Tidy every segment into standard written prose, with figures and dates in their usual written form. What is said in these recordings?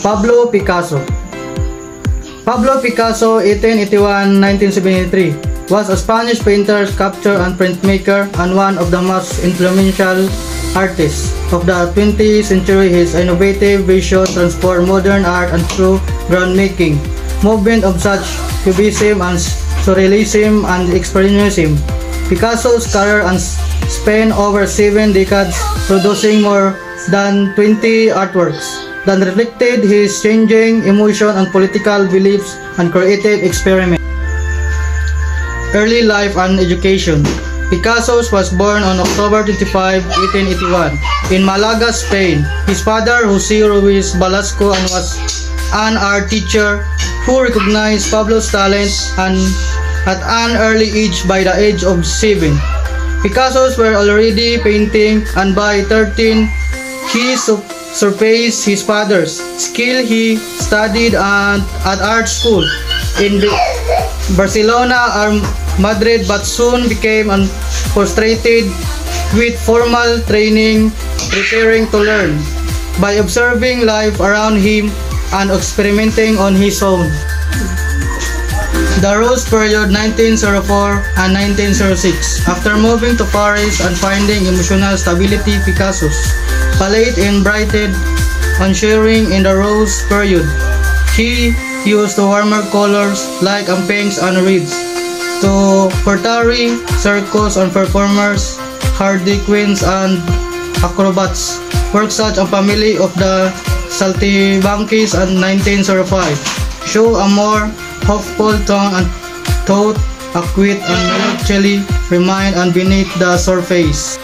Pablo Picasso. Pablo Picasso, 1881-1973, was a Spanish painter, sculptor, and printmaker, and one of the most influential artists of the 20th century. His innovative vision transformed modern art and through groundbreaking movement of such Cubism and Surrealism and Expressionism. Picasso's career spanned over 7 decades, producing more than 20 artworks that reflected his changing emotion and political beliefs and creative experiment. Early life and education. Picasso was born on October 25, 1881 in Malaga, Spain. His father, Jose Ruiz Velasco, was an art teacher who recognized Pablo's talent and at an early age. By the age of 7, Picasso were already painting, and by 13 he surpassed his father's skill. He studied at art school in Barcelona or Madrid, but soon became frustrated with formal training, preparing to learn by observing life around him and experimenting on his own. The Rose period, 1904 and 1906. After moving to Paris and finding emotional stability, Picasso's palette brightened and sharing in the Rose period. He used warmer colors like pinks and reds to portray circus and performers, harlequins and acrobats. Works such as Family of the Saltimbanquis and 1905 show a more hopeful tone and thought a quiet and melancholy remain and beneath the surface.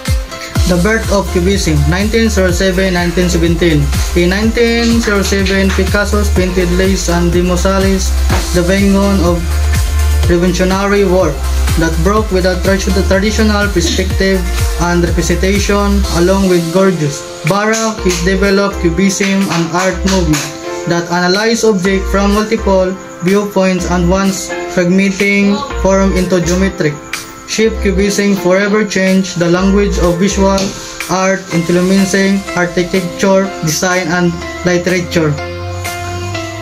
The birth of Cubism, 1907-1917. In 1907, Picasso painted Les and Demoiselles, the beginning of revolutionary work that broke with the traditional perspective and representation. Along with Gorgeous Barak, he developed Cubism, an art movement that analyzed objects from multiple viewpoints and once fragmenting form into geometric shape. Cubism forever changed the language of visual art, influencing architecture, design, and literature.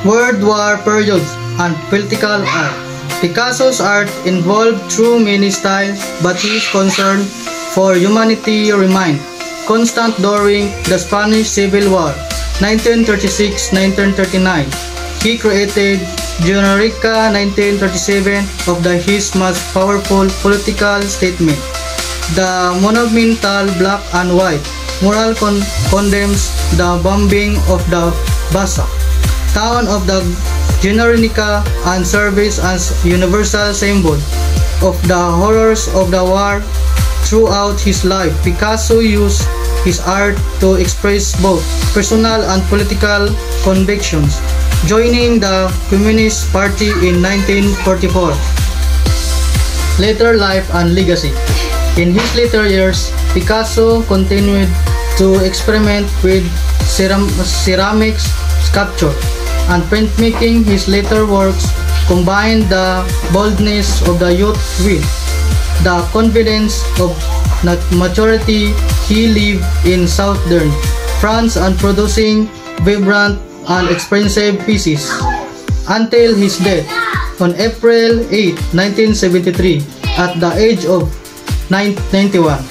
World War periods and political art. Picasso's art involved through many styles, but his concern for humanity remained constant during the Spanish Civil War, 1936-1939. He created Guernica, 1937, of his most powerful political statement. The monumental black and white mural condemns the bombing of the Bassa town of the Guernica and serves as universal symbol of the horrors of the war. Throughout his life, Picasso used his art to express both personal and political convictions, joining the Communist Party in 1944. Later life and legacy. In his later years, Picasso continued to experiment with ceramics, sculpture, and printmaking. His later works combined the boldness of the youth with the confidence of maturity. He lived in southern France and producing vibrant and expensive pieces until his death on April 8, 1973 at the age of 91.